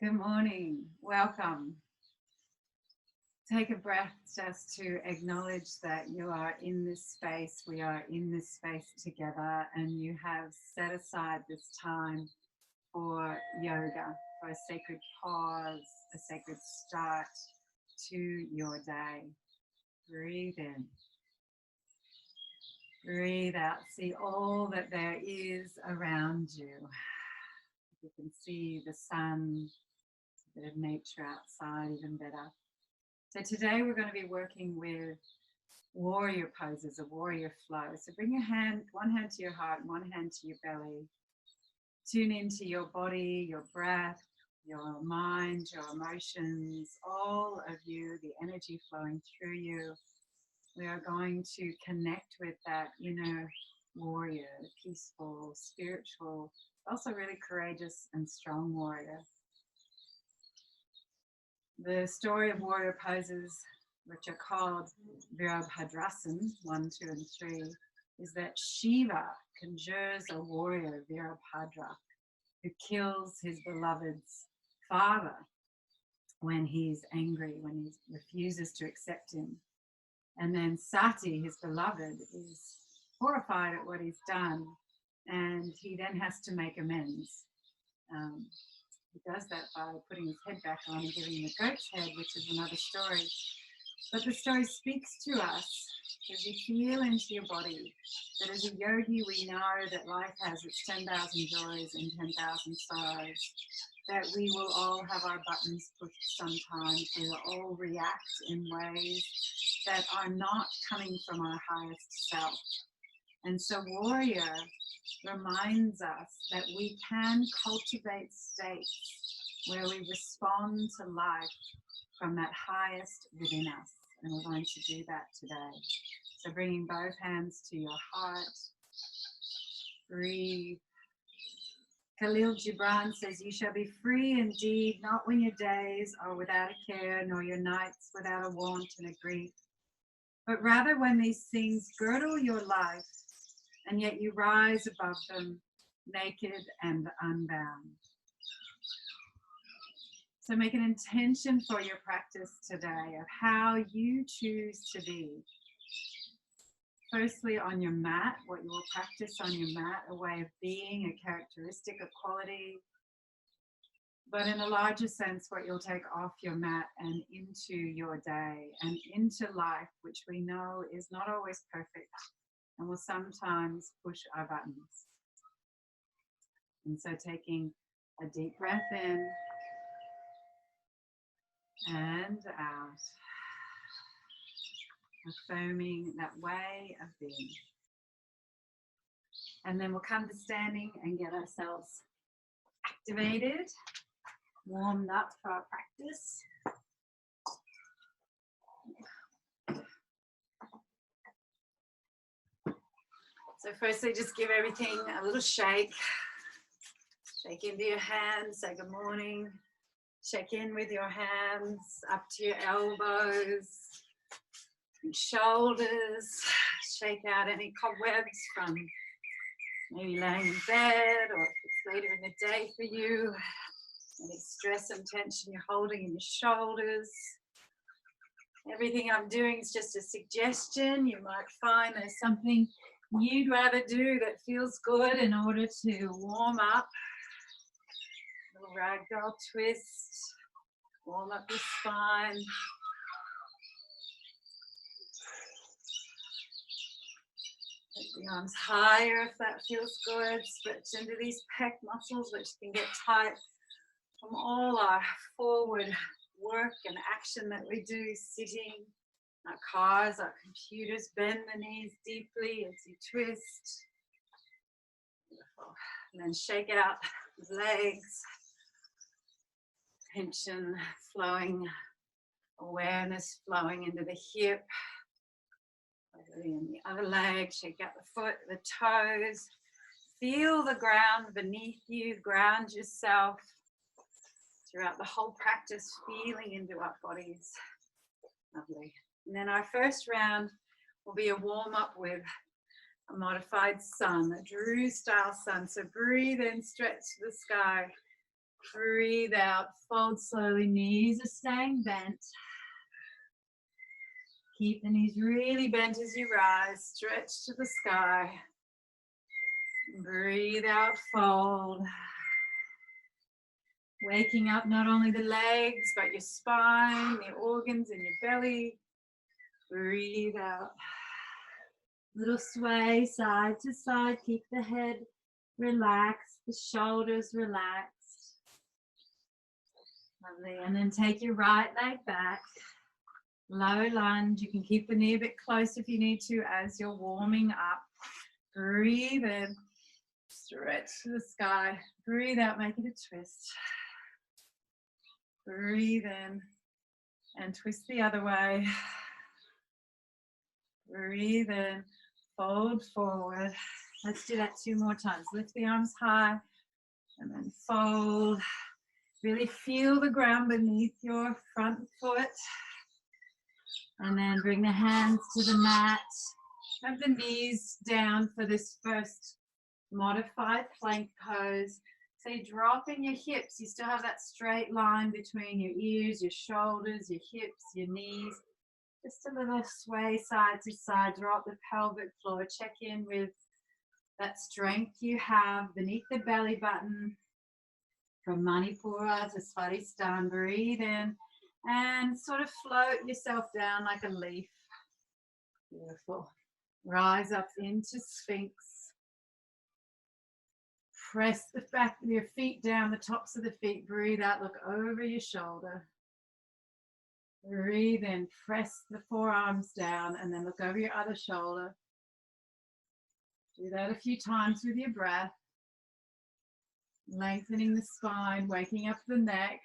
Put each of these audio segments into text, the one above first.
Good morning. Welcome. Take a breath just to acknowledge that you are in this space. We are in this space together, and you have set aside this time for yoga, for a sacred pause, a sacred start to your day. Breathe in. Breathe out. See all that there is around you. You can see the sun, a bit of nature outside, even better. So today we're going to be working with warrior poses, a warrior flow. So bring your hand, one hand to your heart and one hand to your belly. Tune into your body, your breath, your mind, your emotions, all of you, the energy flowing through you. We are going to connect with that inner warrior, peaceful, spiritual, also really courageous and strong warrior. The story of warrior poses, which are called Virabhadrasana 1, 2, and 3, is that Shiva conjures a warrior, Virabhadra, who kills his beloved's father when he's angry, when he refuses to accept him. And then Sati, his beloved, is horrified at what he's done, and he then has to make amends. He does that by putting his head back on and giving him a goat's head, which is another story. But the story speaks to us as you feel into your body that as a yogi we know that life has its 10,000 joys and 10,000 sorrows, that we will all have our buttons pushed sometimes. We will all react in ways that are not coming from our highest self. And so warrior reminds us that we can cultivate states where we respond to life from that highest within us. And we're going to do that today. So bringing both hands to your heart. Breathe. Khalil Gibran says, "You shall be free indeed, not when your days are without a care, nor your nights without a want and a grief, but rather when these things girdle your life, and yet you rise above them, naked and unbound." So make an intention for your practice today of how you choose to be. Firstly, on your mat, what you will practice on your mat, a way of being, a characteristic, a quality. But in a larger sense, what you'll take off your mat and into your day and into life, which we know is not always perfect and will sometimes push our buttons. And so taking a deep breath in and out, affirming that way of being. And then we'll come to standing and get ourselves activated, warmed up for our practice. So firstly, just give everything a little shake. Shake into your hands, say good morning. Check in with your hands up to your elbows and shoulders. Shake out any cobwebs from maybe laying in bed, or if it's later in the day for you, any stress and tension you're holding in your shoulders. Everything I'm doing is just a suggestion. You might find there's something you'd rather do that feels good in order to warm up. Little ragdoll twist, warm up your spine. Take the arms higher if that feels good. Stretch into these pec muscles, which can get tight from all our forward work and action that we do sitting. Our cars, our computers, bend the knees deeply as you twist. Beautiful. And then shake out the legs. Tension flowing, awareness flowing into the hip. In the other leg, shake out the foot, the toes. Feel the ground beneath you, ground yourself throughout the whole practice, feeling into our bodies. Lovely. And then our first round will be a warm up with a modified sun, a Drew style sun. So breathe in, stretch to the sky. Breathe out, fold slowly, knees are staying bent. Keep the knees really bent as you rise, stretch to the sky. Breathe out, fold. Waking up not only the legs, but your spine, the organs in your belly. Breathe out. Little sway side to side, keep the head relaxed, the shoulders relaxed. Lovely, and then take your right leg back. Low lunge, you can keep the knee a bit close if you need to as you're warming up. Breathe in, stretch to the sky. Breathe out, make it a twist. Breathe in and twist the other way. Breathe in, fold forward. Let's do that 2 more times. Lift the arms high and then fold. Really feel the ground beneath your front foot. And then bring the hands to the mat. Have the knees down for this first modified plank pose. So you're dropping your hips. You still have that straight line between your ears, your shoulders, your hips, your knees. Just a little sway side to side. Drop the pelvic floor. Check in with that strength you have beneath the belly button. From Manipura to Svadhisthana. Breathe in and sort of float yourself down like a leaf. Beautiful. Rise up into Sphinx. Press the back of your feet down, the tops of the feet. Breathe out, look over your shoulder. Breathe in, press the forearms down, and then look over your other shoulder. Do that a few times with your breath. Lengthening the spine, waking up the neck.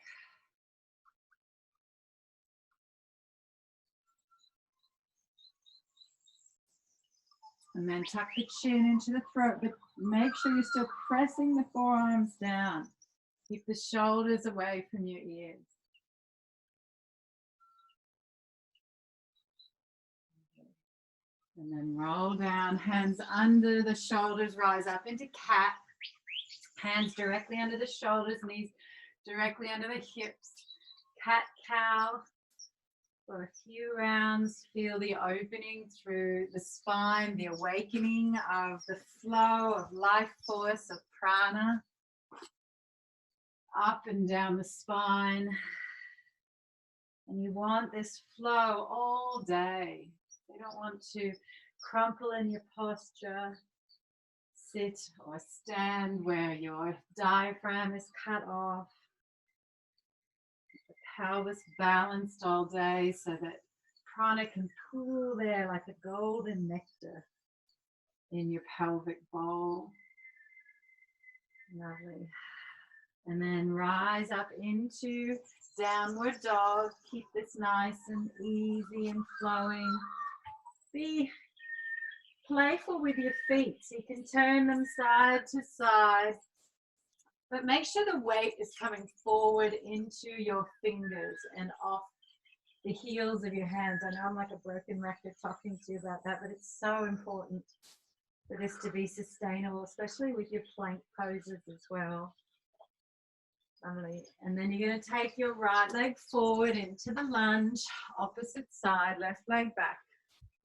And then tuck the chin into the throat, but make sure you're still pressing the forearms down. Keep the shoulders away from your ears. And then roll down, hands under the shoulders, rise up into cat. Hands directly under the shoulders, knees directly under the hips. Cat cow. For a few rounds, feel the opening through the spine, the awakening of the flow of life force, of prana, up and down the spine. And you want this flow all day. You don't want to crumple in your posture, sit or stand where your diaphragm is cut off. Pelvis balanced all day so that prana can pool there like a golden nectar in your pelvic bowl. Lovely. And then rise up into downward dog. Keep this nice and easy and flowing. Be playful with your feet. So you can turn them side to side. But make sure the weight is coming forward into your fingers and off the heels of your hands. I know I'm like a broken record talking to you about that, but it's so important for this to be sustainable, especially with your plank poses as well. Lovely. And then you're going to take your right leg forward into the lunge, opposite side, left leg back.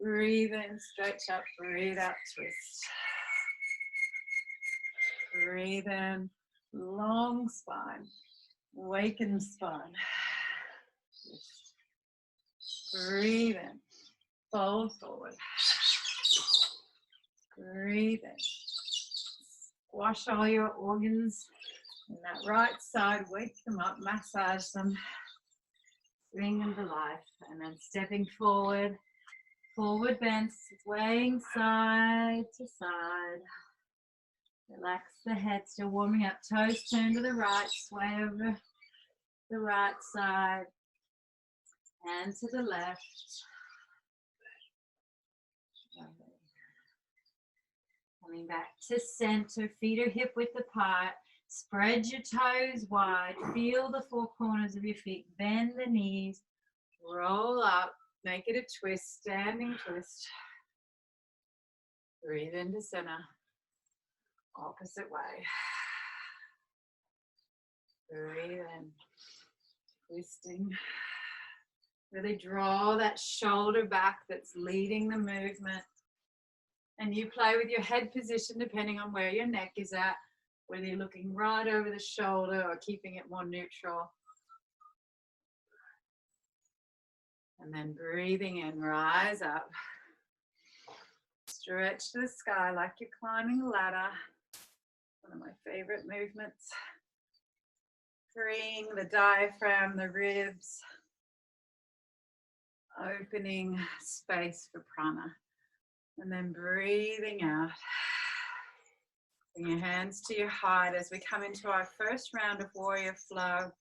Breathe in, stretch up, breathe out, twist. Breathe in. Long spine, awaken spine. Breathe in, fold forward. Breathe in. Squash all your organs in that right side, wake them up, massage them, bring them to life. And then stepping forward, forward bend, swaying side to side. Relax the head, still warming up. Toes turn to the right, sway over the right side and to the left. Coming back to center, feet are hip width apart. Spread your toes wide. Feel the 4 corners of your feet. Bend the knees. Roll up. Make it a twist, standing twist. Breathe into center. Opposite way. Breathe in. Twisting. Really draw that shoulder back that's leading the movement. And you play with your head position depending on where your neck is at, whether you're looking right over the shoulder or keeping it more neutral. And then breathing in, rise up. Stretch to the sky like you're climbing a ladder. One of my favorite movements. Freeing the diaphragm, the ribs. Opening space for prana. And then breathing out. Bring your hands to your heart as we come into our first round of warrior flow.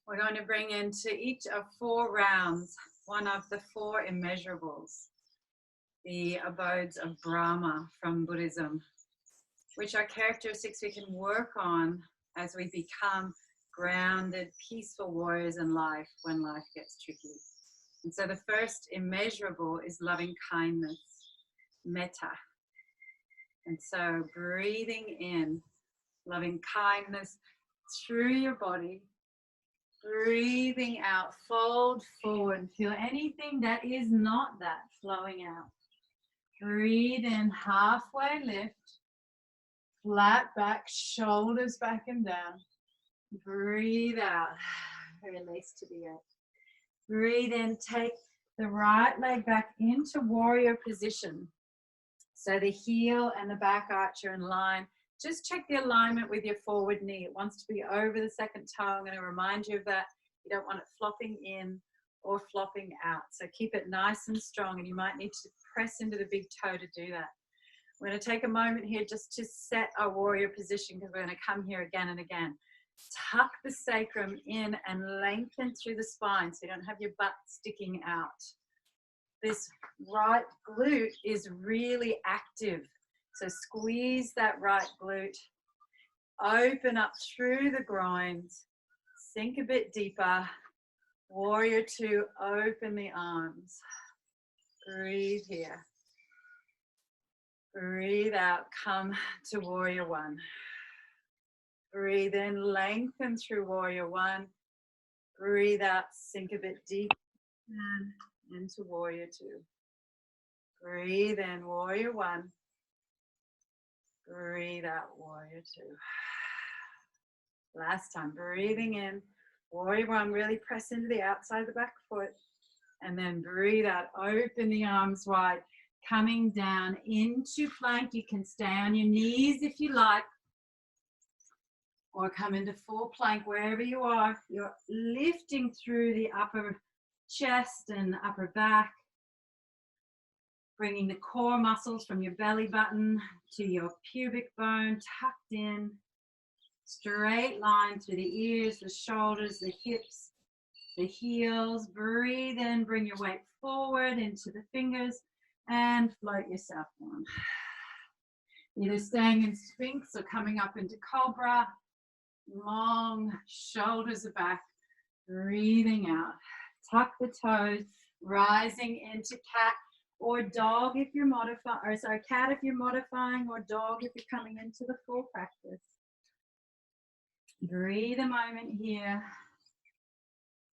We're going to bring into each of 4 rounds one of the 4 immeasurables, the abodes of Brahma from Buddhism, which are characteristics we can work on as we become grounded, peaceful warriors in life when life gets tricky. And so the first immeasurable is loving kindness, metta. And so breathing in loving kindness through your body, breathing out, fold forward, feel anything that is not that flowing out. Breathe in, halfway lift, flat back, shoulders back and down. Breathe out, release to the earth. Breathe in, take the right leg back into warrior position. So the heel and the back arch are in line. Just check the alignment with your forward knee. It wants to be over the second toe. I'm going to remind you of that. You don't want it flopping in or flopping out. So keep it nice and strong, and you might need to press into the big toe to do that. We're going to take a moment here just to set our warrior position because we're going to come here again and again. Tuck the sacrum in and lengthen through the spine so you don't have your butt sticking out. This right glute is really active. So squeeze that right glute. Open up through the groins. Sink a bit deeper. Warrior 2, open the arms. Breathe here. Breathe out, come to warrior 1. Breathe in, lengthen through warrior 1. Breathe out, sink a bit deep and into warrior 2. Breathe in, warrior 1. Breathe out, warrior 2. Last time, breathing in, warrior 1, really press into the outside of the back foot. And then breathe out, open the arms wide, coming down into plank. You can stay on your knees if you like, or come into full plank wherever you are. You're lifting through the upper chest and upper back, bringing the core muscles from your belly button to your pubic bone, tucked in, straight line through the ears, the shoulders, the hips, the heels. Breathe in, bring your weight forward into the fingers and float yourself down. Either staying in Sphinx or coming up into Cobra. Long shoulders are back, breathing out. Tuck the toes, rising into cat or dog if you're modifying, or sorry, cat if you're modifying, or dog if you're coming into the full practice. Breathe a moment here.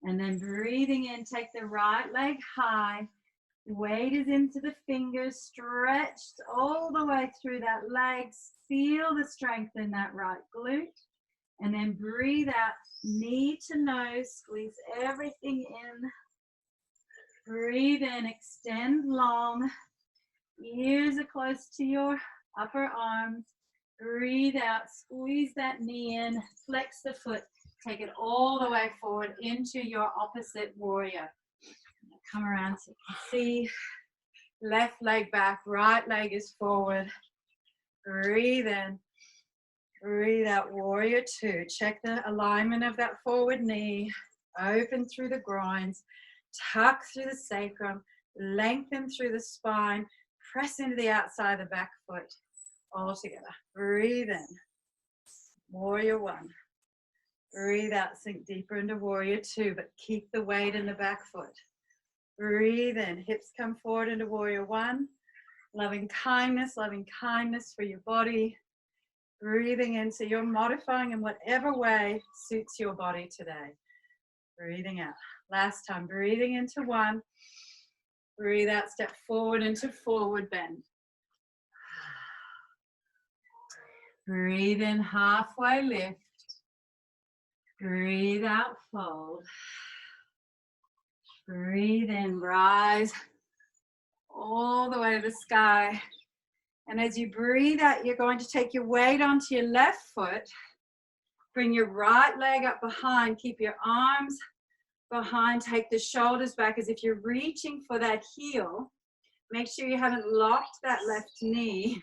And then breathing in, take the right leg high. Weight is into the fingers, stretched all the way through that leg. Feel the strength in that right glute. And then breathe out, knee to nose, squeeze everything in. Breathe in, extend long. Ears are close to your upper arms. Breathe out, squeeze that knee in, flex the foot. Take it all the way forward into your opposite warrior. Come around so you can see. Left leg back, right leg is forward. Breathe in. Breathe out, warrior 2. Check the alignment of that forward knee. Open through the groins. Tuck through the sacrum. Lengthen through the spine. Press into the outside of the back foot. All together. Breathe in. Warrior 1. Breathe out, sink deeper into warrior 2, but keep the weight in the back foot. Breathe in, hips come forward into warrior 1. Loving kindness for your body. Breathing in, so you're modifying in whatever way suits your body today. Breathing out. Last time, breathing into one. Breathe out, step forward into forward bend. Breathe in, halfway lift. Breathe out, fold. Breathe in, rise all the way to the sky. And as you breathe out, you're going to take your weight onto your left foot. Bring your right leg up behind. Keep your arms behind. Take the shoulders back as if you're reaching for that heel. Make sure you haven't locked that left knee.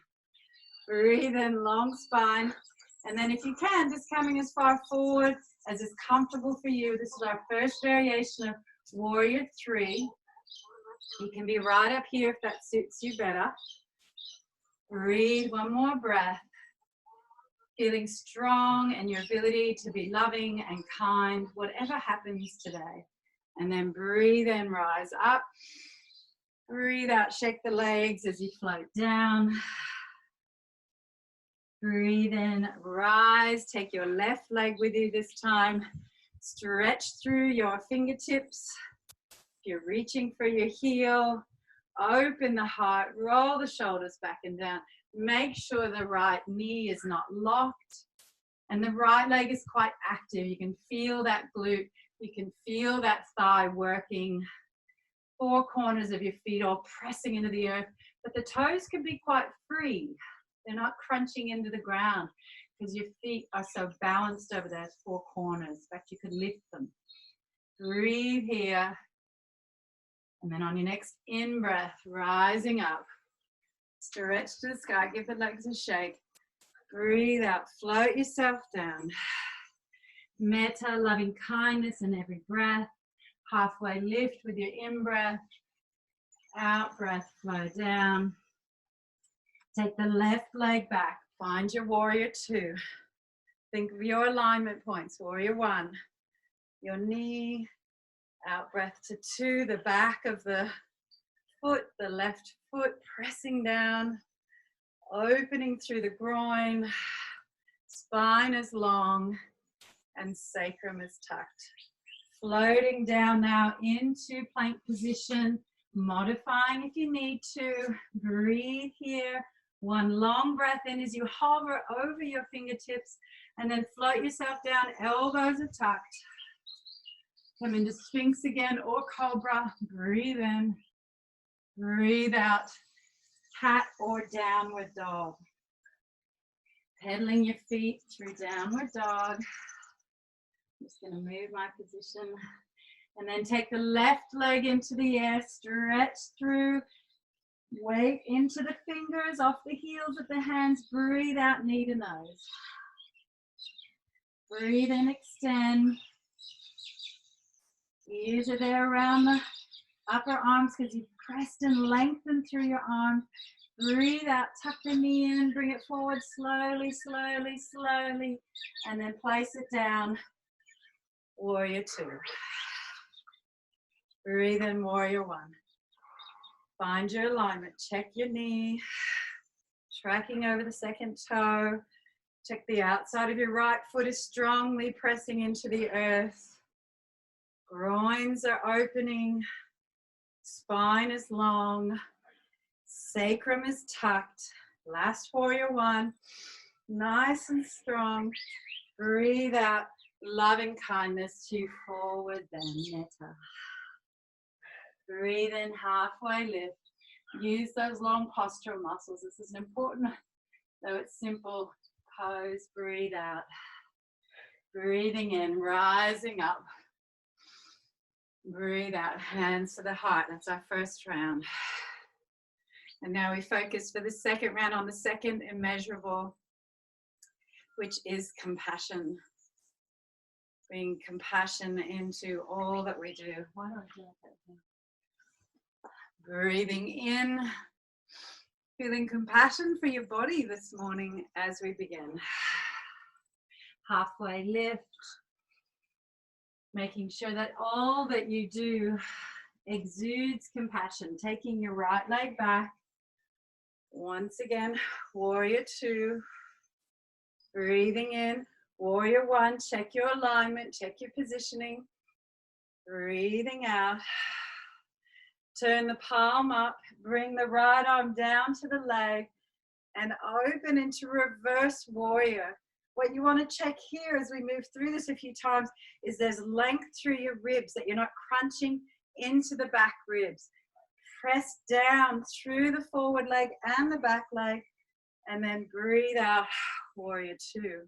Breathe in, long spine. And then if you can, just coming as far forward as is comfortable for you. This is our first variation of Warrior 3. You can be right up here if that suits you better. Breathe, one more breath. Feeling strong in your ability to be loving and kind, whatever happens today. And then breathe in, rise up. Breathe out, shake the legs as you float down. Breathe in, rise. Take your left leg with you this time. Stretch through your fingertips. If you're reaching for your heel, open the heart, roll the shoulders back and down. Make sure the right knee is not locked. And the right leg is quite active. You can feel that glute. You can feel that thigh working. 4 corners of your feet all pressing into the earth. But the toes can be quite free. They're not crunching into the ground because your feet are so balanced over those 4 corners. In fact, you could lift them. Breathe here. And then on your next in-breath, rising up. Stretch to the sky, give the legs a shake. Breathe out, float yourself down. Metta, loving kindness in every breath. Halfway lift with your in-breath. Out-breath, flow down. Take the left leg back. Find your Warrior 2. Think of your alignment points. Warrior 1. Your knee. Out-breath to 2. The back of the foot, the left foot pressing down, opening through the groin, spine is long, and sacrum is tucked. Floating down now into plank position, modifying if you need to. Breathe here. One long breath in as you hover over your fingertips, and then float yourself down, elbows are tucked. Come into Sphinx again or Cobra. Breathe in. Breathe out, cat or downward dog. Pedaling your feet through downward dog. I'm just going to move my position. And then take the left leg into the air, stretch through, weight into the fingers, off the heels of the hands. Breathe out, knee to nose. Breathe in, extend. Ears are there around the upper arms because you've pressed and lengthened through your arms. Breathe out, tuck the knee in, bring it forward slowly, slowly, slowly, and then place it down. Warrior 2. Breathe in, Warrior 1. Find your alignment, check your knee, tracking over the second toe. Check the outside of your right foot is strongly pressing into the earth. Groins are opening. Spine is long, sacrum is tucked. Last Warrior 1, nice and strong. Breathe out, loving kindness to forward bend, metta. Breathe in, halfway lift. Use those long postural muscles. This is an important, though it's simple, pose. Breathe out. Breathing in, rising up. Breathe out, hands to the heart. That's our first round. And now we focus for the second round on the second immeasurable, which is compassion. Bring compassion into all that we do. Why don't I do that? Breathing in, feeling compassion for your body this morning as we begin. Halfway lift. Making sure that all that you do exudes compassion. Taking your right leg back. Once again, Warrior 2. Breathing in, warrior one, check your alignment, check your positioning. Breathing out. Turn the palm up, bring the right arm down to the leg and open into reverse warrior. What you want to check here as we move through this a few times is there's length through your ribs, that you're not crunching into the back ribs. Press down through the forward leg and the back leg, and then breathe out, warrior two.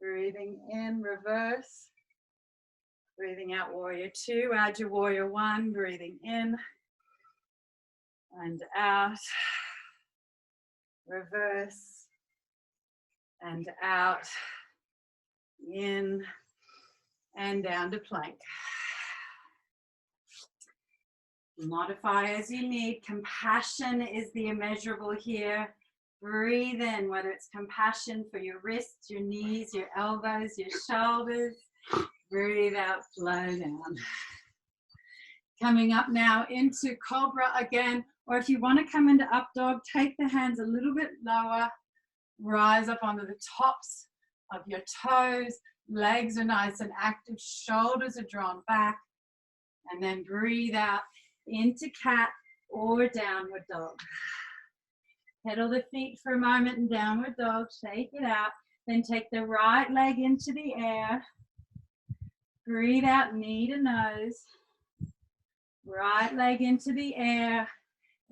Breathing in, reverse. Breathing out, warrior two. Add your warrior one, breathing in and out. Reverse and out. In and down to plank. Modify as you need. Compassion is the immeasurable here. Breathe in, whether it's compassion for your wrists, your knees, your elbows, your shoulders. Breathe out, flow down. Coming up now into cobra again, or if you want to come into up dog, take the hands a little bit lower. Rise up onto the tops of your toes. Legs are nice and active. Shoulders are drawn back. And then breathe out into cat or downward dog. Pedal the feet for a moment in downward dog. Shake it out. Then take the right leg into the air. Breathe out knee to nose. Right leg into the air.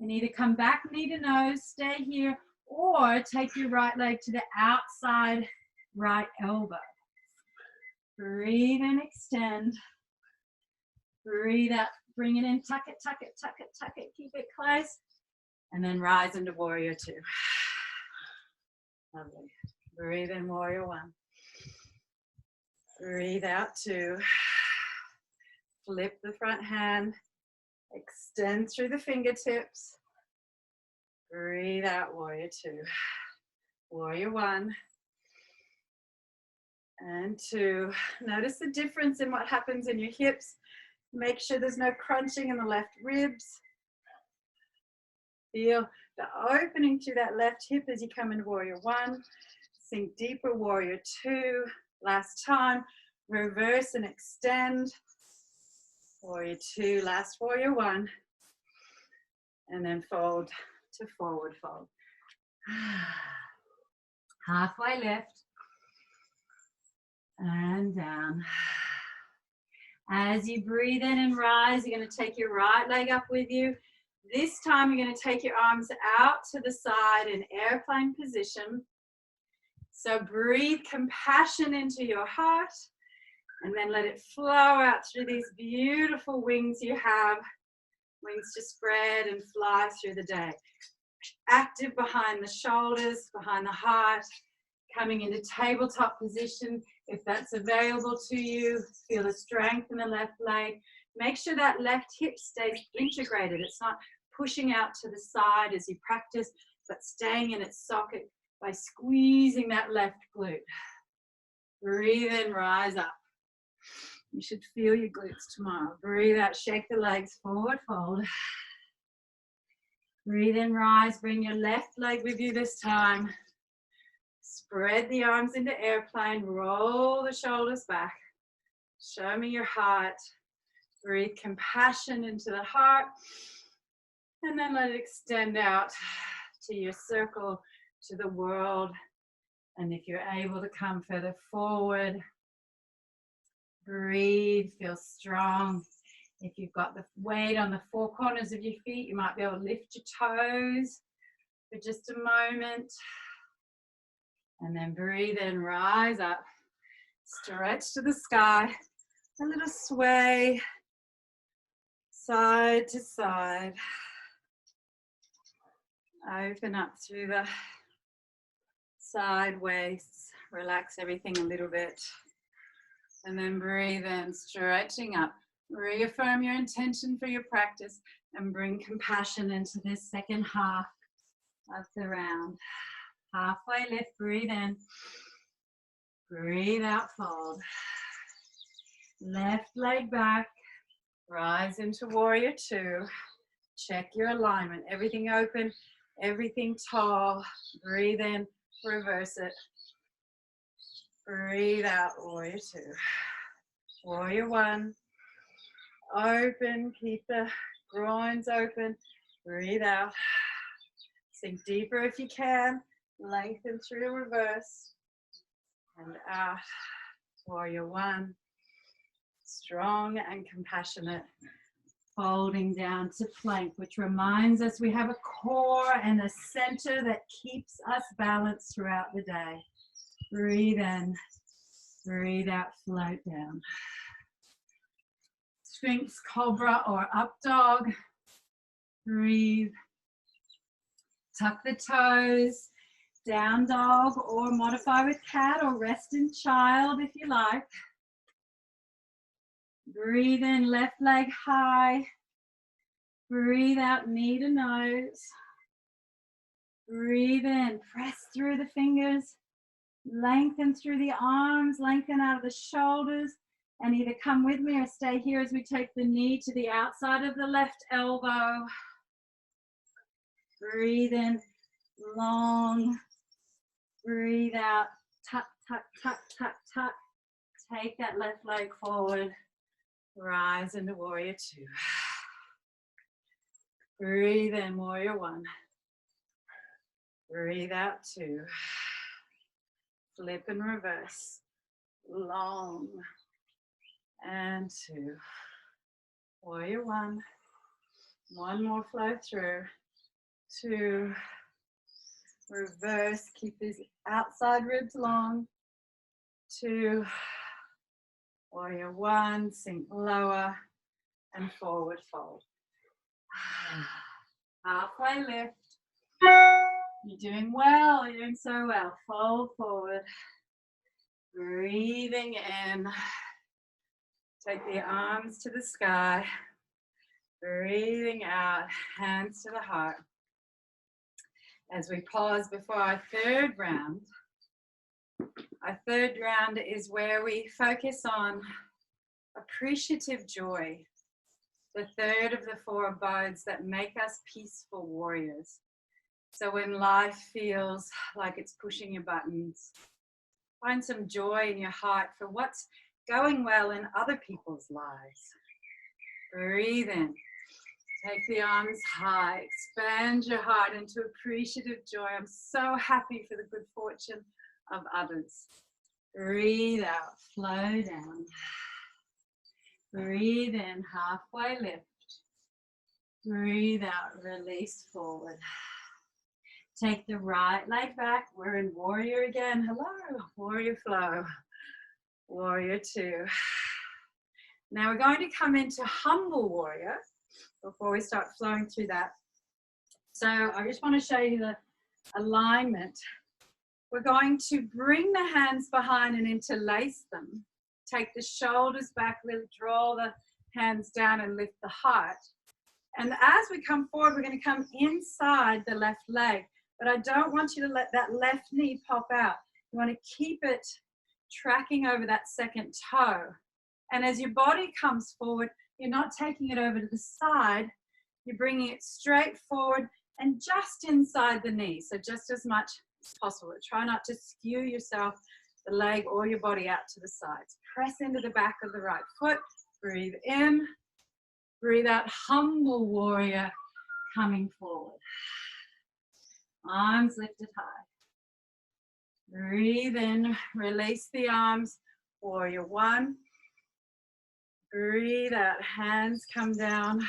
And either come back knee to nose, stay here, or take your right leg to the outside right elbow. Breathe and extend. Breathe out. Bring it in. Tuck it, tuck it, tuck it, tuck it. Keep it close. And then rise into warrior two. Lovely. Breathe in, warrior one. Breathe out two. Flip the front hand. Extend through the fingertips. Breathe out, warrior two. Warrior one. And two. Notice the difference in what happens in your hips. Make sure there's no crunching in the left ribs. Feel the opening through that left hip as you come into warrior one. Sink deeper, warrior two. Last time. Reverse and extend. Warrior two, last warrior one. And then fold to forward fold. Halfway lift. And down. As you breathe in and rise, you're going to take your right leg up with you. This time you're going to take your arms out to the side in airplane position. So breathe compassion into your heart and then let it flow out through these beautiful wings you have. Wings to spread and fly through the day. Active behind the shoulders, behind the heart. Coming into tabletop position if that's available to you. Feel the strength in the left leg. Make sure that left hip stays integrated. It's not pushing out to the side as you practice, but staying in its socket by squeezing that left glute. Breathe in, rise up. You should feel your glutes tomorrow. Breathe out, shake the legs, forward fold. Breathe in, rise, bring your left leg with you this time. Spread the arms into airplane, roll the shoulders back. Show me your heart. Breathe compassion into the heart. And then let it extend out to your circle, to the world. And if you're able to come further forward, breathe, feel strong. If you've got the weight on the four corners of your feet, you might be able to lift your toes for just a moment. And then breathe in, rise up, stretch to the sky, a little sway, side to side. Open up through the sideways, relax everything a little bit. And then breathe in, stretching up. Reaffirm your intention for your practice and bring compassion into this second half of the round. Halfway lift, breathe in. Breathe out, fold. Left leg back. Rise into warrior two. Check your alignment. Everything open, everything tall. Breathe in, reverse it. Breathe out, warrior two. Warrior one. Open, keep the groins open. Breathe out. Sink deeper if you can. Lengthen through reverse. And out. Warrior one. Strong and compassionate. Folding down to plank, which reminds us we have a core and a center that keeps us balanced throughout the day. Breathe in. Breathe out, float down. Sphinx, cobra, or up dog. Breathe. Tuck the toes. Down dog, or modify with cat, or rest in child if you like. Breathe in, left leg high. Breathe out, knee to nose. Breathe in, press through the fingers. Lengthen through the arms, lengthen out of the shoulders, and either come with me or stay here as we take the knee to the outside of the left elbow. Breathe in, long. Breathe out, tuck, tuck, tuck, tuck, tuck. Take that left leg forward. Rise into warrior two. Breathe in, warrior one. Breathe out two. Flip and reverse. Long. And two. Warrior one. One more flow through. Two. Reverse. Keep these outside ribs long. Two. Warrior one. Sink lower. And forward fold. Halfway lift. You're doing well. You're doing so well. Fold forward. Breathing in. Take the arms to the sky. Breathing out. Hands to the heart. As we pause before our third round. Our third round is where we focus on appreciative joy. The third of the four abodes that make us peaceful warriors. So when life feels like it's pushing your buttons, find some joy in your heart for what's going well in other people's lives. Breathe in. Take the arms high. Expand your heart into appreciative joy. I'm so happy for the good fortune of others. Breathe out. Flow down. Breathe in. Halfway lift. Breathe out. Release forward. Take the right leg back. We're in warrior again. Hello. Warrior flow. Warrior two. Now we're going to come into humble warrior before we start flowing through that. So I just want to show you the alignment. We're going to bring the hands behind and interlace them. Take the shoulders back, really draw the hands down and lift the heart. And as we come forward, we're going to come inside the left leg. But I don't want you to let that left knee pop out. You want to keep it tracking over that second toe. And as your body comes forward, you're not taking it over to the side. You're bringing it straight forward and just inside the knee. So just as much as possible. Try not to skew yourself, the leg or your body out to the sides. Press into the back of the right foot. Breathe in. Breathe out. Humble warrior coming forward. Arms lifted high. Breathe in, release the arms. Warrior one. Breathe out, hands come down.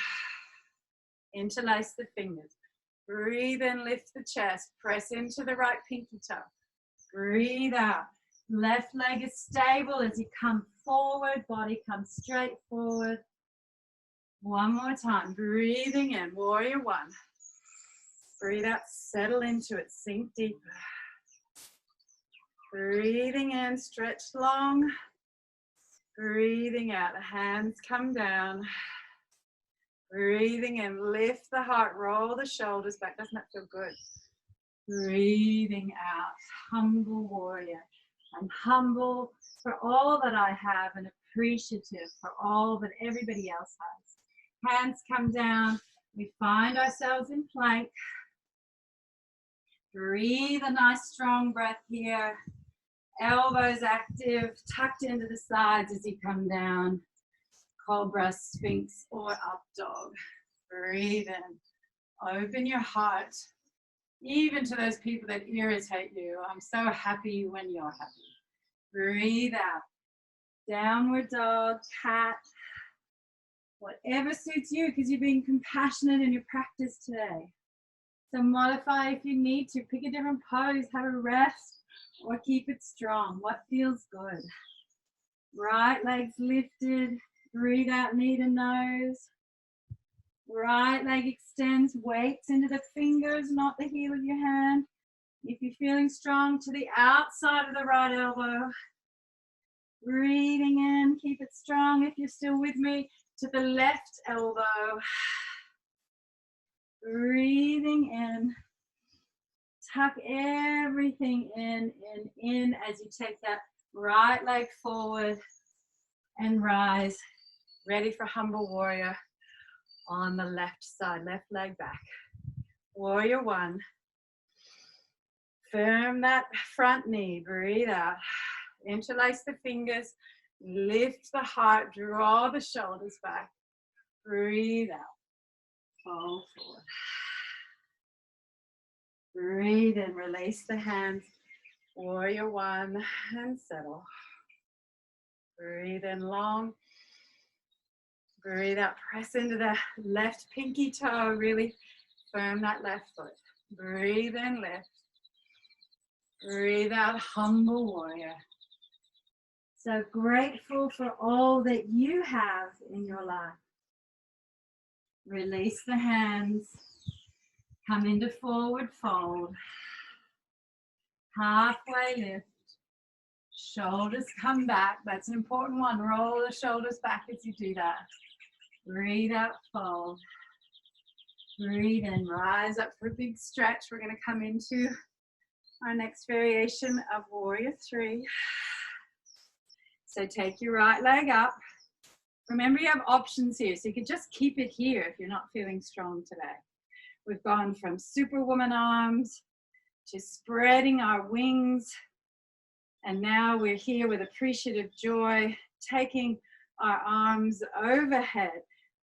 Interlace the fingers. Breathe in, lift the chest. Press into the right pinky toe. Breathe out. Left leg is stable as you come forward. Body comes straight forward. One more time. Breathing in, warrior one. Breathe out, settle into it, sink deeper. Breathing in, stretch long. Breathing out, hands come down. Breathing in, lift the heart, roll the shoulders back. Doesn't that feel good? Breathing out, humble warrior. I'm humble for all that I have and appreciative for all that everybody else has. Hands come down. We find ourselves in plank. Breathe a nice strong breath here Elbows active, tucked into the sides as you come down. Cobra, Sphinx, or up dog. Breathe in. Open your heart, even to those people that irritate you. I'm so happy when you're happy. Breathe out. Downward dog, cat. Whatever suits you, because you're being compassionate in your practice today. So modify if you need to. Pick a different pose, have a rest, or keep it strong. What feels good? Right leg's lifted. Breathe out, knee to nose. Right leg extends, weights into the fingers, not the heel of your hand. If you're feeling strong, to the outside of the right elbow. Breathing in, keep it strong if you're still with me, to the left elbow. Breathing in. Tuck everything in as you take that right leg forward and rise. Ready for humble warrior on the left side, left leg back. Warrior one. Firm that front knee, breathe out. Interlace the fingers, lift the heart, draw the shoulders back. Breathe out. Fold forward. Breathe in, release the hands. Warrior one, and settle. Breathe in long. Breathe out, press into the left pinky toe, really firm that left foot. Breathe in, lift. Breathe out, humble warrior. So grateful for all that you have in your life. Release the hands. Come into forward fold. Halfway lift. Shoulders come back. That's an important one. Roll the shoulders back as you do that. Breathe out, fold. Breathe in, rise up for a big stretch. We're going to come into our next variation of warrior three. So take your right leg up. Remember you have options here, so you can just keep it here if you're not feeling strong today. We've gone from superwoman arms to spreading our wings. And now we're here with appreciative joy, taking our arms overhead.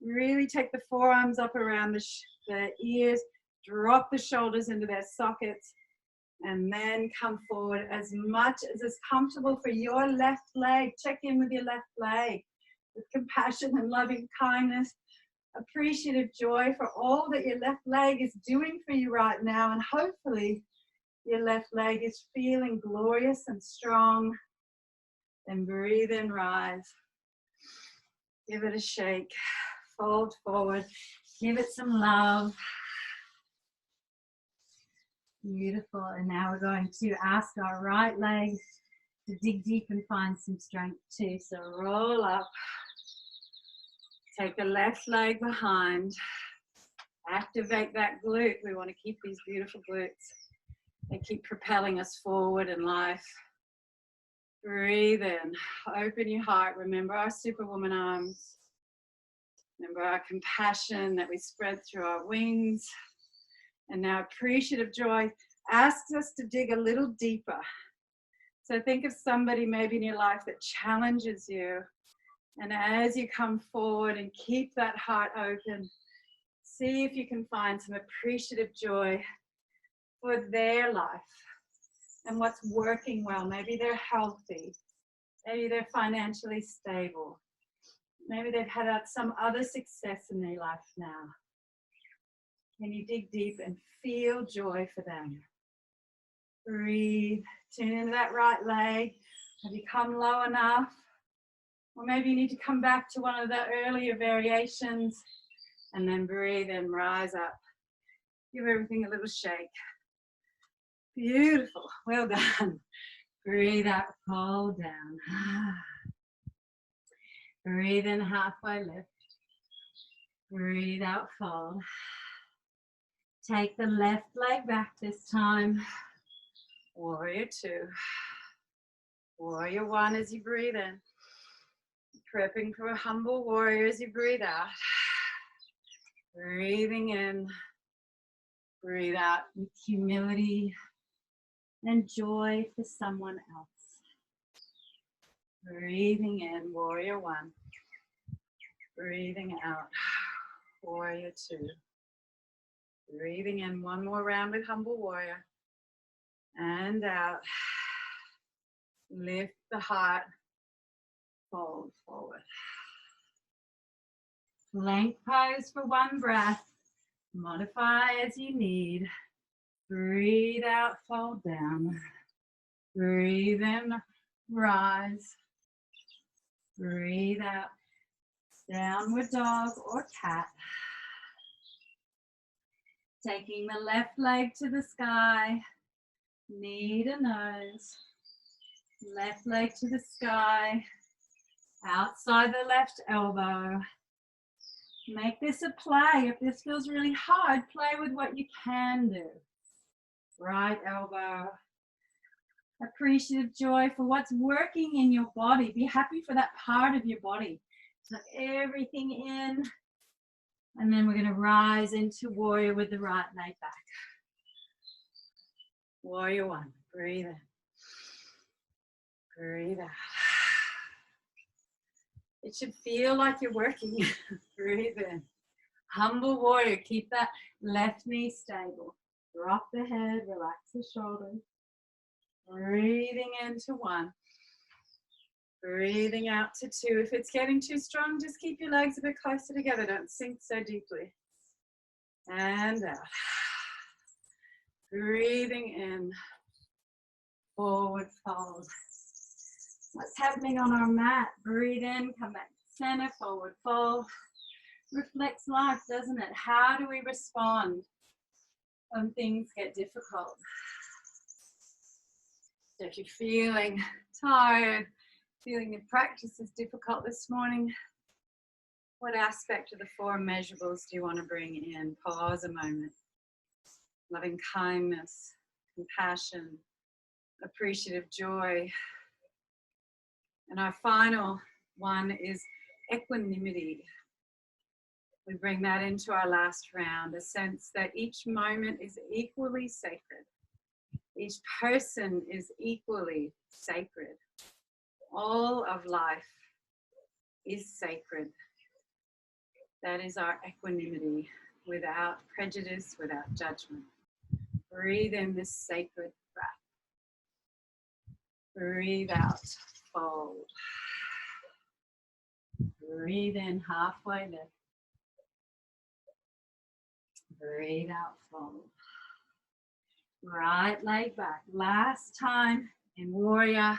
Really take the forearms up around the ears, drop the shoulders into their sockets, and then come forward as much as is comfortable for your left leg. Check in with your left leg with compassion and loving kindness, appreciative joy for all that your left leg is doing for you right now, and hopefully your left leg is feeling glorious and strong. Then breathe in, rise. Give it a shake. Fold forward. Give it some love. Beautiful. And now we're going to ask our right leg to dig deep and find some strength too. So roll up. Take the left leg behind. Activate that glute. We want to keep these beautiful glutes. They keep propelling us forward in life. Breathe in. Open your heart. Remember our superwoman arms. Remember our compassion that we spread through our wings. And now appreciative joy asks us to dig a little deeper. So think of somebody maybe in your life that challenges you. And as you come forward and keep that heart open, see if you can find some appreciative joy for their life and what's working well. Maybe they're healthy. Maybe they're financially stable. Maybe they've had some other success in their life now. Can you dig deep and feel joy for them? Breathe. Tune into that right leg. Have you come low enough? Or maybe you need to come back to one of the earlier variations and then breathe and rise up. Give everything a little shake. Beautiful. Well done. Breathe out, fold down. Breathe in, halfway lift. Breathe out, fold. Take the left leg back this time. Warrior two. Warrior one as you breathe in. Prepping for a humble warrior as you breathe out. Breathing in. Breathe out with humility and joy for someone else. Breathing in, warrior one. Breathing out, warrior two. Breathing in, one more round with humble warrior. And out. Lift the heart, fold forward. Plank pose for one breath. Modify as you need. Breathe out, fold down. Breathe in, rise. Breathe out, downward dog or cat. Taking the left leg to the sky, knee to nose. Left leg to the sky, outside the left elbow. Make this a play. If this feels really hard, play with what you can do. Right elbow. Appreciative joy for what's working in your body. Be happy for that part of your body. Tuck everything in. And then we're going to rise into warrior with the right leg back. Warrior one. Breathe in. Breathe out. It should feel like you're working. Breathe in. Humble warrior. Keep that left knee stable. Drop the head. Relax the shoulders. Breathing into one. Breathing out to two. If it's getting too strong, just keep your legs a bit closer together. Don't sink so deeply. And out. Breathing in. Forward fold. What's happening on our mat? Breathe in, come back to center, forward fold. Reflects life, doesn't it? How do we respond when things get difficult? So if you're feeling tired, feeling the practice is difficult this morning, what aspect of the four immeasurables do you want to bring in? Pause a moment. Loving kindness, compassion, appreciative joy. And our final one is equanimity. We bring that into our last round, a sense that each moment is equally sacred. Each person is equally sacred. All of life is sacred. That is our equanimity, without prejudice, without judgment. Breathe in this sacred breath. Breathe out, fold. Breathe in, halfway lift. Breathe out, fold. Right leg back. Last time in warrior.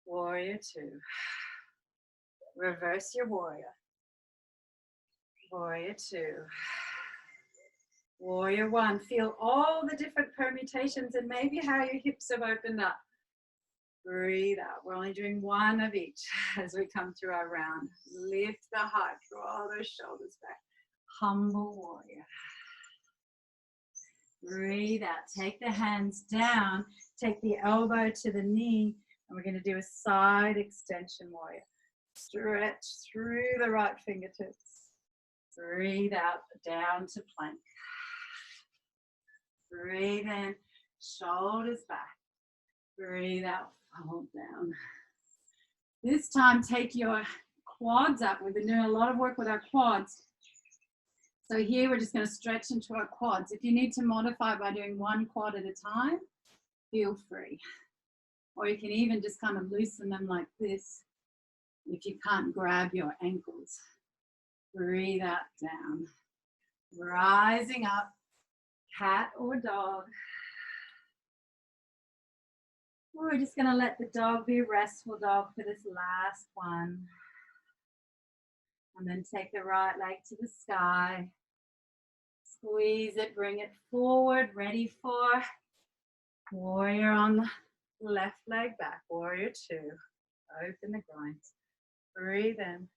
Warrior two. Reverse your warrior. Warrior two. Warrior one. Feel all the different permutations and maybe how your hips have opened up. Breathe out. We're only doing one of each as we come through our round. Lift the heart, draw those shoulders back. Humble warrior. Breathe out. Take the hands down. Take the elbow to the knee. And we're going to do a side extension warrior. Stretch through the right fingertips. Breathe out, down to plank. Breathe in, shoulders back. Breathe out, fold down. This time, take your quads up. We've been doing a lot of work with our quads. So here we're just going to stretch into our quads. If you need to modify by doing one quad at a time, feel free. Or you can even just kind of loosen them like this if you can't grab your ankles. Breathe out, down. Rising up, cat or dog. We're just going to let the dog be a restful dog for this last one. And then take the right leg to the sky. Squeeze it, bring it forward, ready for warrior on the left leg back. Warrior two. Open the groins. Breathe in.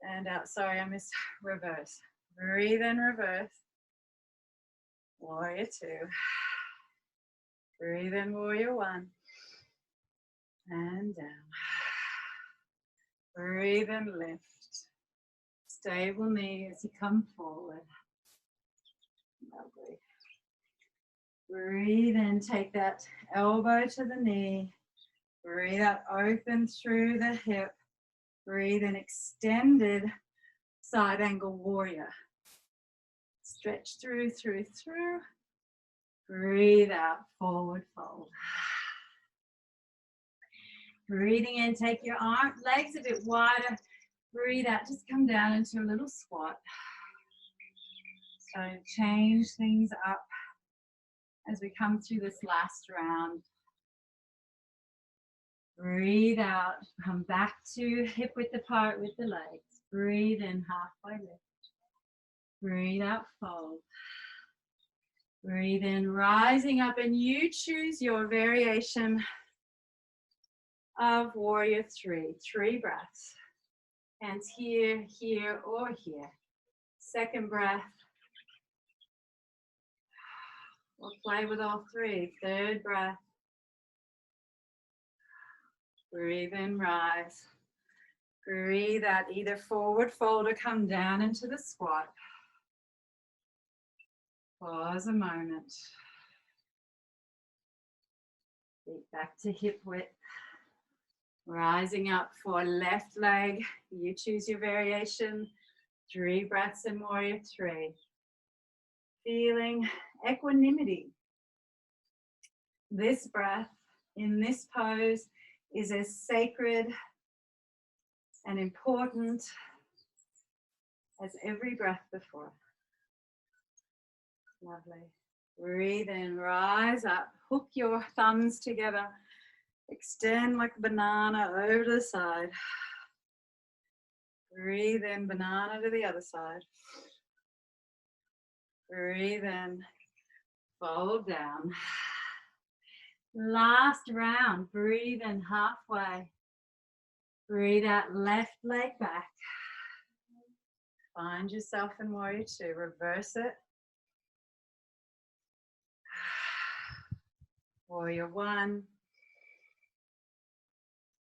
And out. Sorry, I missed reverse. Breathe in, reverse. Warrior two. Breathe in, warrior one. And down. Breathe in, lift. Stable knee as you come forward. Lovely. Breathe in, take that elbow to the knee. Breathe out, open through the hip. Breathe in, extended side angle warrior. Stretch through. Breathe out, forward fold. Breathing in, take your legs a bit wider. Breathe out, just come down into a little squat. So change things up as we come through this last round. Breathe out, come back to hip width apart with the legs. Breathe in, halfway lift. Breathe out, fold. Breathe in, rising up, and you choose your variation of warrior three. 3 breaths. Hands here, here, or here. Second breath. We'll play with all 3. Third breath. Breathe in, rise. Breathe out, either forward fold or come down into the squat. Pause a moment. Feet back to hip width. Rising up for left leg. You choose your variation. 3 breaths in warrior 3. Feeling equanimity. This breath in this pose is as sacred and important as every breath before. Lovely. Breathe in, rise up, hook your thumbs together, extend like a banana over to the side. Breathe in, banana to the other side. Breathe in, fold down. Last round, breathe in halfway. Breathe out, left leg back. Find yourself in warrior 2, reverse it. Warrior 1.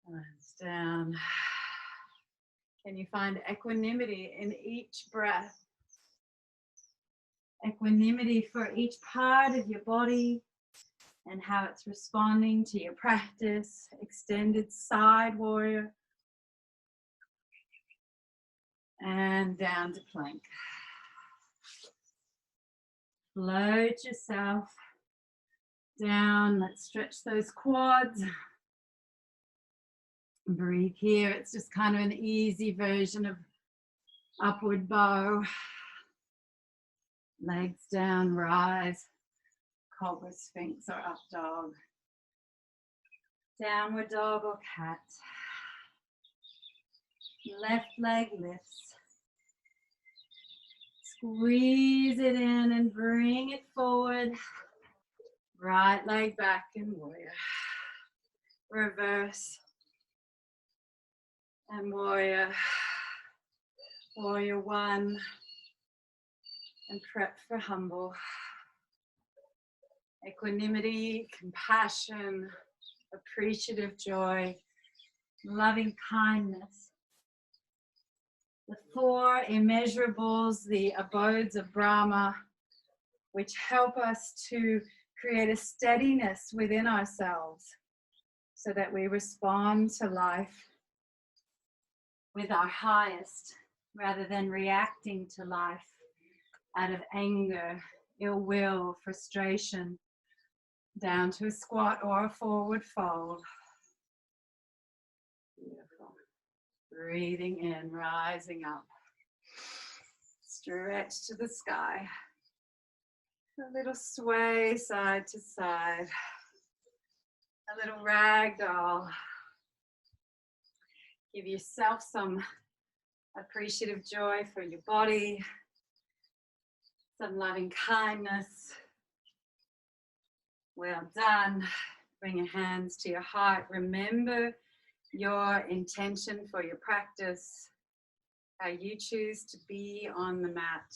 Hands down. Can you find equanimity in each breath? Equanimity for each part of your body and how it's responding to your practice. Extended side warrior. And down to plank. Float yourself down. Let's stretch those quads. Breathe here. It's just kind of an easy version of upward bow. Legs down, rise. Cobra, Sphinx, or up dog. Downward dog or cat. Left leg lifts. Squeeze it in and bring it forward. Right leg back in warrior. Reverse. And warrior. Warrior 1. And prep for humble. Equanimity, compassion, appreciative joy, loving kindness. The 4 immeasurables, the abodes of Brahma, which help us to create a steadiness within ourselves so that we respond to life with our highest rather than reacting to life out of anger, ill will, frustration, down to a squat or a forward fold. Beautiful. Breathing in, rising up. Stretch to the sky. A little sway side to side. A little ragdoll. Give yourself some appreciative joy for your body. Some loving kindness. Well done. Bring your hands to your heart. Remember your intention for your practice. How you choose to be on the mat.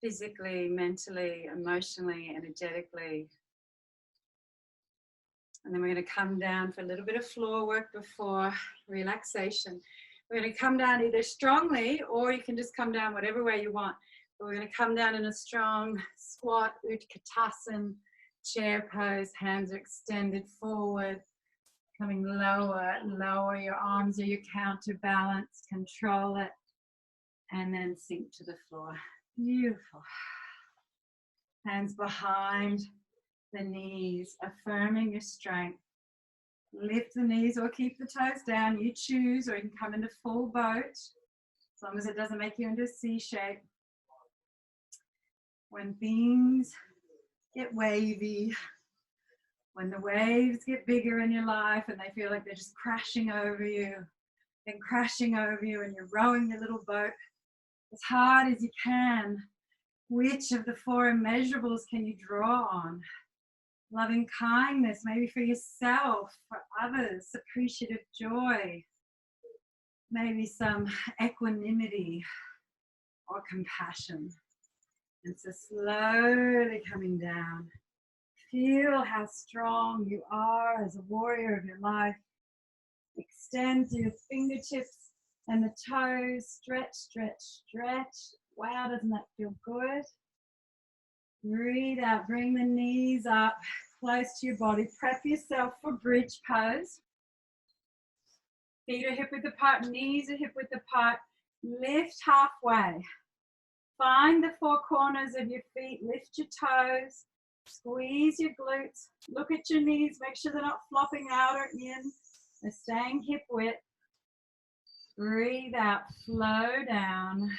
Physically, mentally, emotionally, energetically. And then we're going to come down for a little bit of floor work before relaxation. We're going to come down either strongly or you can just come down whatever way you want. But we're going to come down in a strong squat, Utkatasana, chair pose. Hands are extended forward. Coming lower, lower your arms or your counterbalance, control it, and then sink to the floor. Beautiful. Hands behind the knees, affirming your strength. Lift the knees or keep the toes down. You choose, or you can come into full boat, as long as it doesn't make you into a C shape. When things get wavy, when the waves get bigger in your life and they feel like they're just crashing over you and crashing over you, and you're rowing your little boat as hard as you can, which of the 4 immeasurables can you draw on? Loving kindness, maybe for yourself, for others, appreciative joy, maybe some equanimity or compassion. And so slowly coming down. Feel how strong you are as a warrior of your life. Extend through your fingertips and the toes. Stretch, stretch, stretch. Wow, doesn't that feel good? Breathe out, bring the knees up close to your body. Prep yourself for bridge pose. Feet are hip width apart, knees are hip width apart. Lift halfway. Find the 4 corners of your feet. Lift your toes. Squeeze your glutes. Look at your knees. Make sure they're not flopping out or in. They're staying hip width. Breathe out, flow down.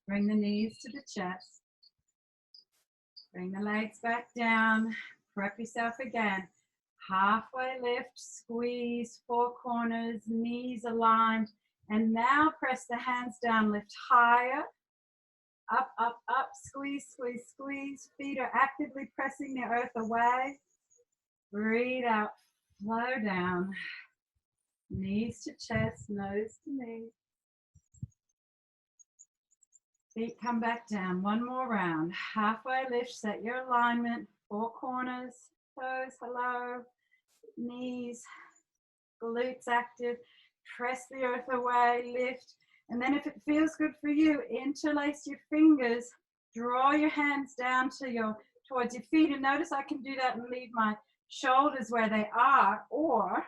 Bring the knees to the chest. Bring the legs back down. Prep yourself again. Halfway lift, squeeze, 4 corners, knees aligned. And now press the hands down, lift higher. Up, up, up, squeeze, squeeze, squeeze. Feet are actively pressing the earth away. Breathe out, flow down. Knees to chest, nose to knee. Feet come back down. One more round. Halfway lift, set your alignment. 4 corners, toes, hello. Knees, glutes active. Press the earth away, lift. And then if it feels good for you, interlace your fingers. Draw your hands down to towards your feet. And notice I can do that and leave my shoulders where they are. Or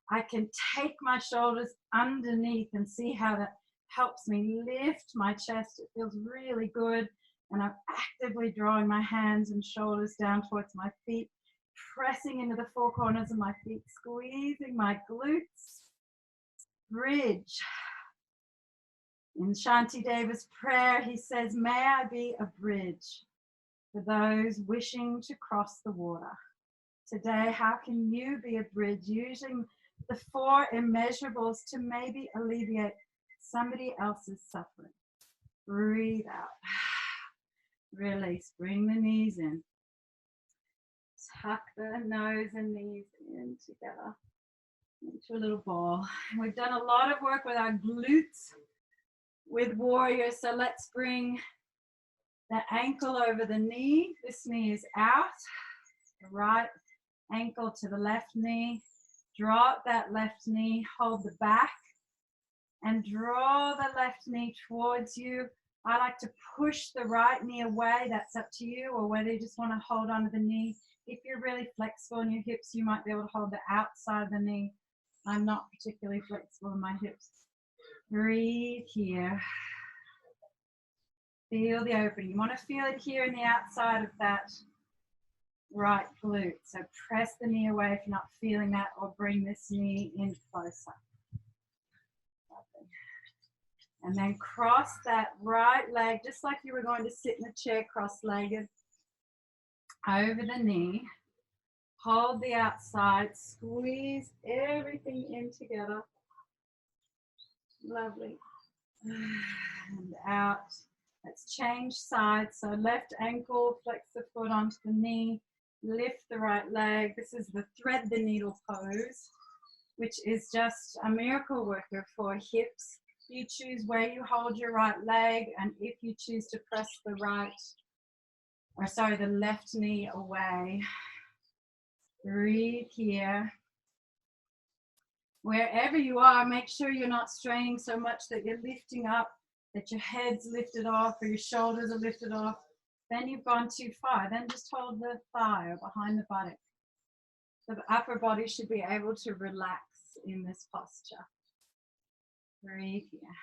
I can take my shoulders underneath and see how that helps me lift my chest. It feels really good. And I'm actively drawing my hands and shoulders down towards my feet, pressing into the 4 corners of my feet, squeezing my glutes. Bridge. In Shantideva's prayer, he says, may I be a bridge for those wishing to cross the water. Today, how can you be a bridge using the 4 immeasurables to maybe alleviate somebody else's suffering? Breathe out. Release. Bring the knees in. Tuck the nose and knees in together into a little ball. We've done a lot of work with our glutes with warrior. So let's bring the ankle over the knee. This knee is out. The right ankle to the left knee. Drop that left knee. Hold the back. And draw the left knee towards you. I like to push the right knee away. That's up to you, or whether you just want to hold onto the knee. If you're really flexible in your hips, you might be able to hold the outside of the knee. I'm not particularly flexible in my hips. Breathe here. Feel the opening. You want to feel it here in the outside of that right glute. So press the knee away if you're not feeling that, or bring this knee in closer. And then cross that right leg, just like you were going to sit in a chair cross-legged, over the knee. Hold the outside, squeeze everything in together. Lovely. And out. Let's change sides. So left ankle, flex the foot onto the knee, lift the right leg. This is the thread the needle pose, which is just a miracle worker for hips. You choose where you hold your right leg, and if you choose to press the left knee away. Breathe here. Wherever you are, make sure you're not straining so much that you're lifting up, that your head's lifted off or your shoulders are lifted off. Then you've gone too far. Then just hold the thigh or behind the buttock. The upper body should be able to relax in this posture. Breathe here.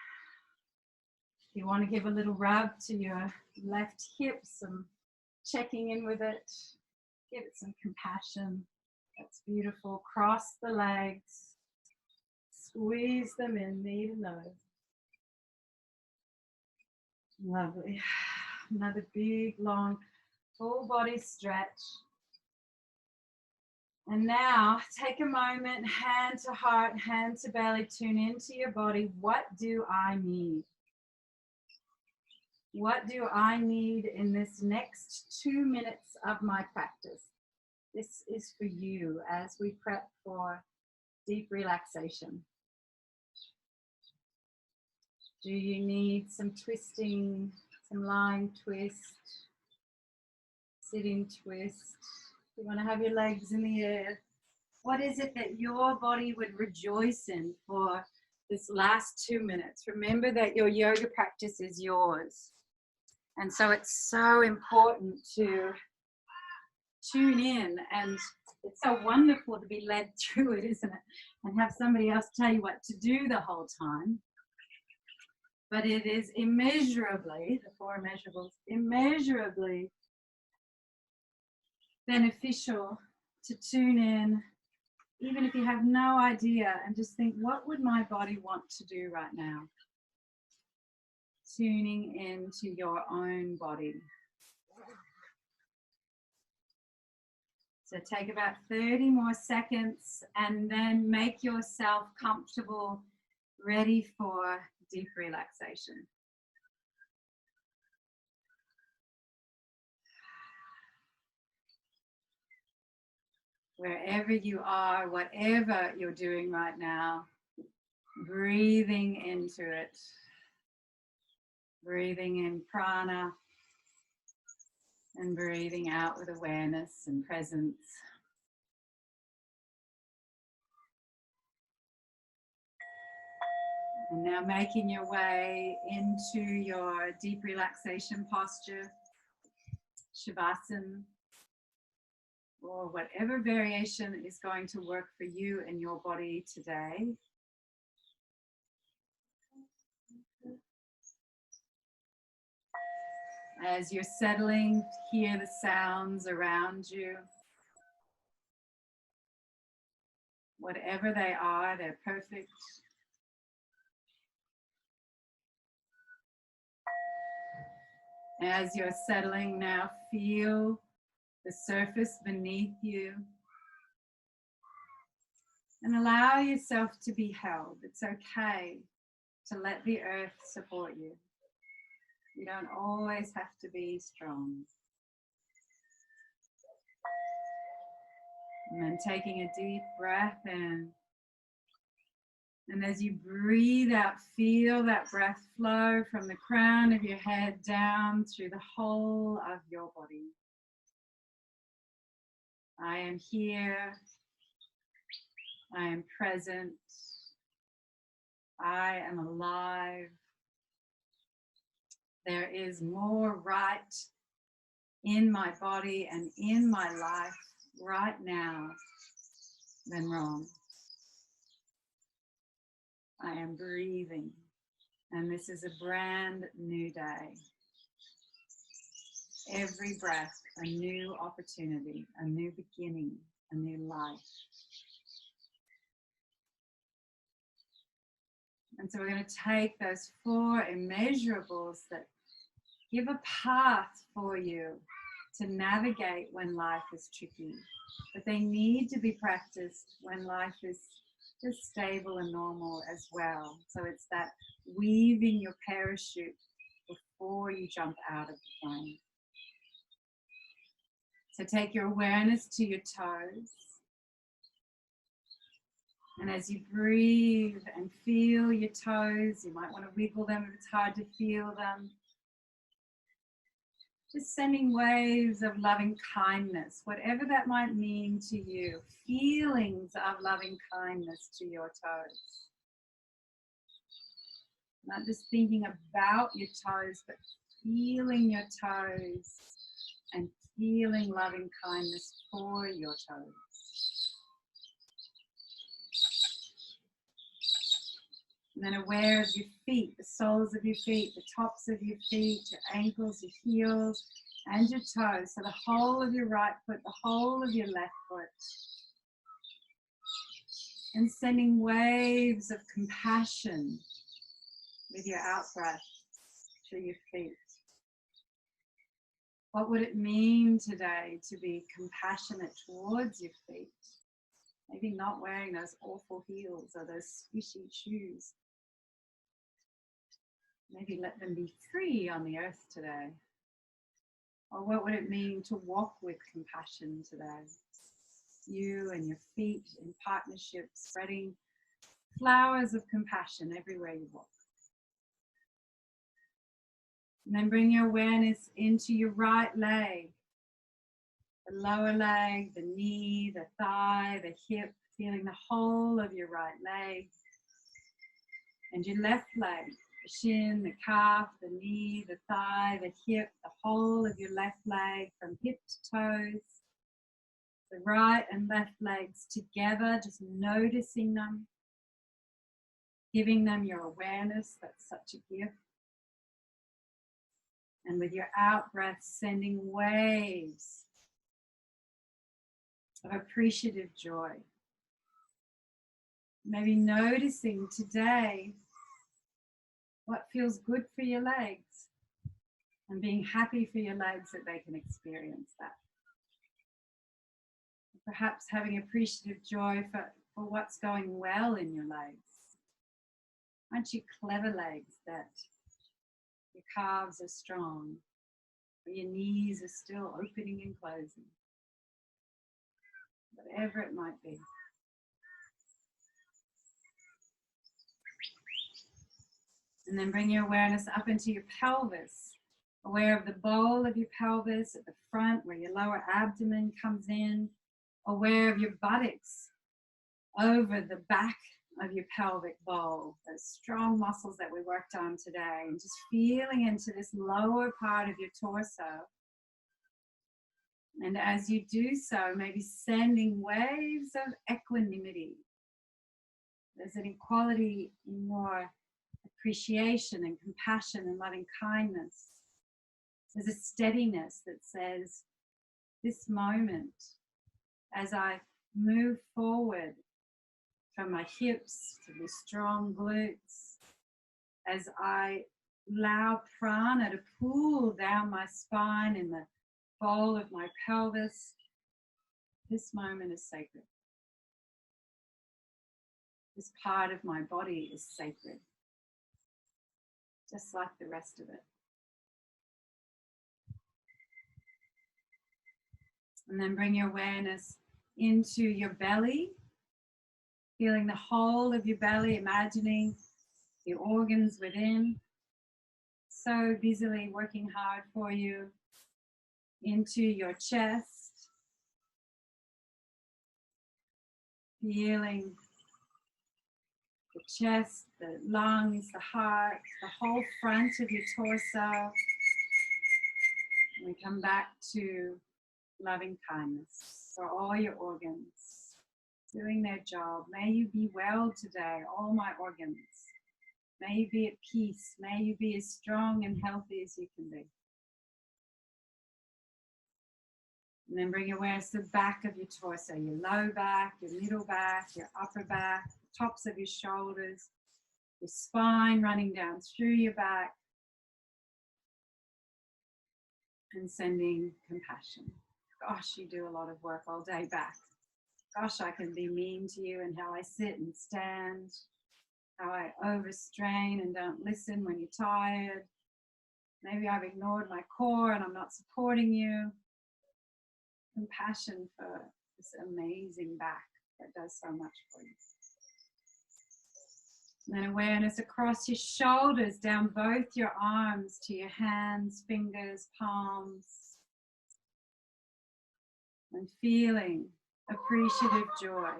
If you want to give a little rub to your left hip, some checking in with it, give it some compassion. That's beautiful. Cross the legs, squeeze them in, knee to nose. Lovely. Another big, long, full body stretch. And now take a moment, hand to heart, hand to belly, tune into your body. What do I need? What do I need in this next 2 minutes of my practice? This is for you as we prep for deep relaxation. Do you need some twisting, some lying twist, sitting twist? You want to have your legs in the air. What is it that your body would rejoice in for this last 2 minutes? Remember that your yoga practice is yours. And so it's so important to tune in, and it's so wonderful to be led through it, isn't it? And have somebody else tell you what to do the whole time. But it is immeasurably, the 4 immeasurables, immeasurably beneficial to tune in, even if you have no idea, and just think, what would my body want to do right now? Tuning into your own body. So take about 30 more seconds and then make yourself comfortable, ready for deep relaxation. Wherever you are, whatever you're doing right now, breathing into it. Breathing in prana and breathing out with awareness and presence. And now making your way into your deep relaxation posture, Shavasana, or whatever variation is going to work for you and your body today. As you're settling, hear the sounds around you. Whatever they are, they're perfect. As you're settling now, feel the surface beneath you. And allow yourself to be held. It's okay to let the earth support you. You don't always have to be strong. And then taking a deep breath in. And as you breathe out, feel that breath flow from the crown of your head down through the whole of your body. I am here. I am present. I am alive. There is more right in my body and in my life right now than wrong. I am breathing, and this is a brand new day. Every breath, a new opportunity, a new beginning, a new life. And so we're going to take those 4 immeasurables that give a path for you to navigate when life is tricky. But they need to be practiced when life is just stable and normal as well. So it's that weaving your parachute before you jump out of the plane. So take your awareness to your toes. And as you breathe and feel your toes, you might want to wiggle them if it's hard to feel them. Just sending waves of loving kindness, whatever that might mean to you. Feelings of loving kindness to your toes. Not just thinking about your toes, but feeling your toes and feeling loving kindness for your toes. And then aware of your feet, the soles of your feet, the tops of your feet, your ankles, your heels, and your toes. So the whole of your right foot, the whole of your left foot. And sending waves of compassion with your out breath through your feet. What would it mean today to be compassionate towards your feet? Maybe not wearing those awful heels or those squishy shoes. Maybe let them be free on the earth today. Or what would it mean to walk with compassion today? You and your feet in partnership, spreading flowers of compassion everywhere you walk. And then bring your awareness into your right leg, the lower leg, the knee, the thigh, the hip, feeling the whole of your right leg. And your left leg, the shin, the calf, the knee, the thigh, the hip, the whole of your left leg from hip to toes. The right and left legs together, just noticing them, giving them your awareness. That's such a gift. And with your out breath, sending waves of appreciative joy. Maybe noticing today what feels good for your legs and being happy for your legs that they can experience that. Perhaps having appreciative joy for what's going well in your legs. Aren't you clever legs that your calves are strong, or your knees are still opening and closing? Whatever it might be. And then bring your awareness up into your pelvis, aware of the bowl of your pelvis at the front where your lower abdomen comes in, aware of your buttocks over the back of your pelvic bowl, those strong muscles that we worked on today, and just feeling into this lower part of your torso. And as you do so, maybe sending waves of equanimity. There's an equality in your appreciation and compassion and loving kindness. There's a steadiness that says, this moment, as I move forward from my hips to the strong glutes, as I allow prana to pool down my spine in the bowl of my pelvis, this moment is sacred. This part of my body is sacred, just like the rest of it. And then bring your awareness into your belly, feeling the whole of your belly, imagining the organs within, so busily working hard for you, into your chest, feeling the chest, the lungs, the heart, the whole front of your torso. And we come back to loving kindness for all your organs, doing their job. May you be well today, all my organs. May you be at peace. May you be as strong and healthy as you can be. And then bring awareness to the back of your torso, your low back, your middle back, your upper back, the tops of your shoulders, your spine running down through your back, and sending compassion. Gosh, you do a lot of work all day back. Gosh, I can be mean to you in how I sit and stand, how I overstrain and don't listen when you're tired. Maybe I've ignored my core and I'm not supporting you. Compassion for this amazing back that does so much for you. And then awareness across your shoulders, down both your arms to your hands, fingers, palms. And feeling appreciative joy.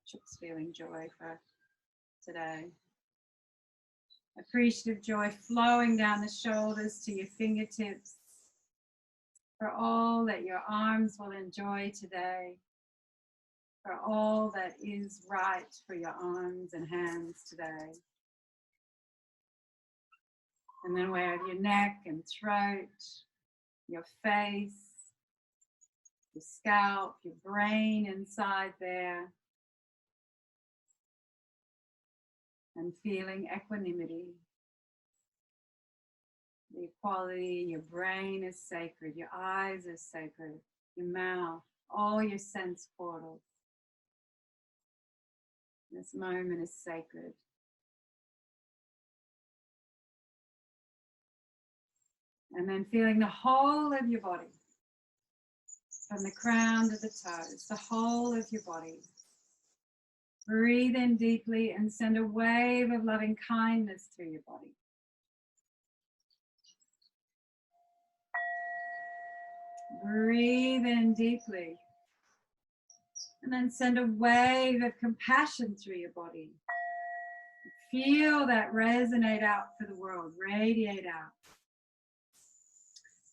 Chip's feeling joy for today. Appreciative joy flowing down the shoulders to your fingertips, for all that your arms will enjoy today. for all that is right for your arms and hands today. And then aware of your neck and throat, your face, your scalp, your brain inside there. And feeling equanimity. The equality, your brain is sacred, your eyes are sacred, your mouth, all your sense portals. This moment is sacred. And then feeling the whole of your body, from the crown to the toes, the whole of your body. Breathe in deeply and send a wave of loving kindness through your body. Breathe in deeply. And then send a wave of compassion through your body. Feel that resonate out for the world, radiate out.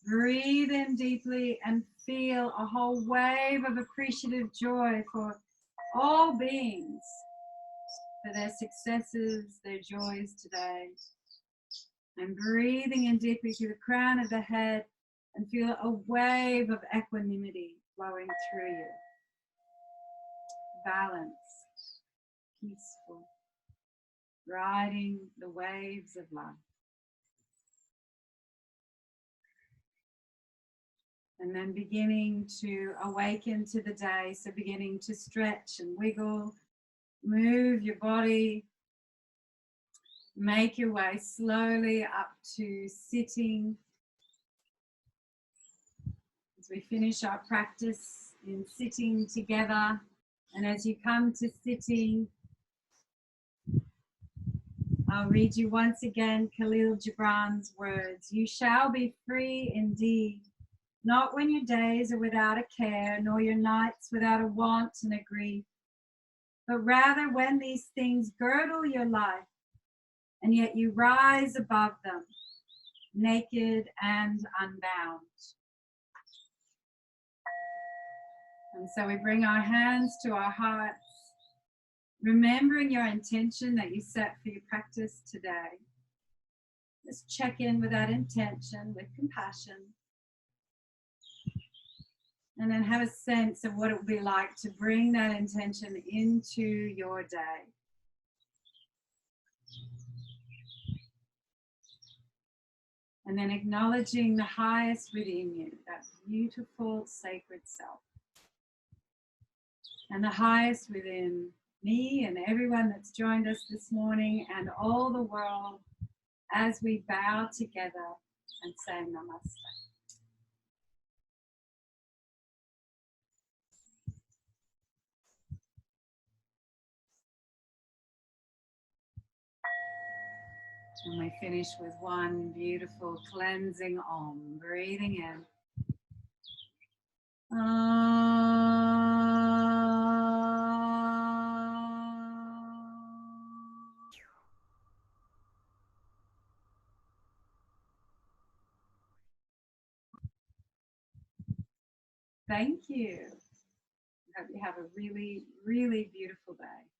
Breathe in deeply and feel a whole wave of appreciative joy for all beings, for their successes, their joys today. And breathing in deeply through the crown of the head and feel a wave of equanimity flowing through you. Balanced, peaceful, riding the waves of life. And then beginning to awaken to the day, so beginning to stretch and wiggle, move your body, make your way slowly up to sitting. As we finish our practice in sitting together, and as you come to sitting, I'll read you once again Khalil Gibran's words. You shall be free indeed, not when your days are without a care, nor your nights without a want and a grief, but rather when these things girdle your life, and yet you rise above them, naked and unbound. And so we bring our hands to our hearts, remembering your intention that you set for your practice today. Just check in with that intention, with compassion. And then have a sense of what it would be like to bring that intention into your day. And then acknowledging the highest within you, that beautiful sacred self. And the highest within me and everyone that's joined us this morning and all the world as we bow together and say namaste. And we finish with one beautiful cleansing Om, breathing in. Thank you. I hope you have a really, really beautiful day.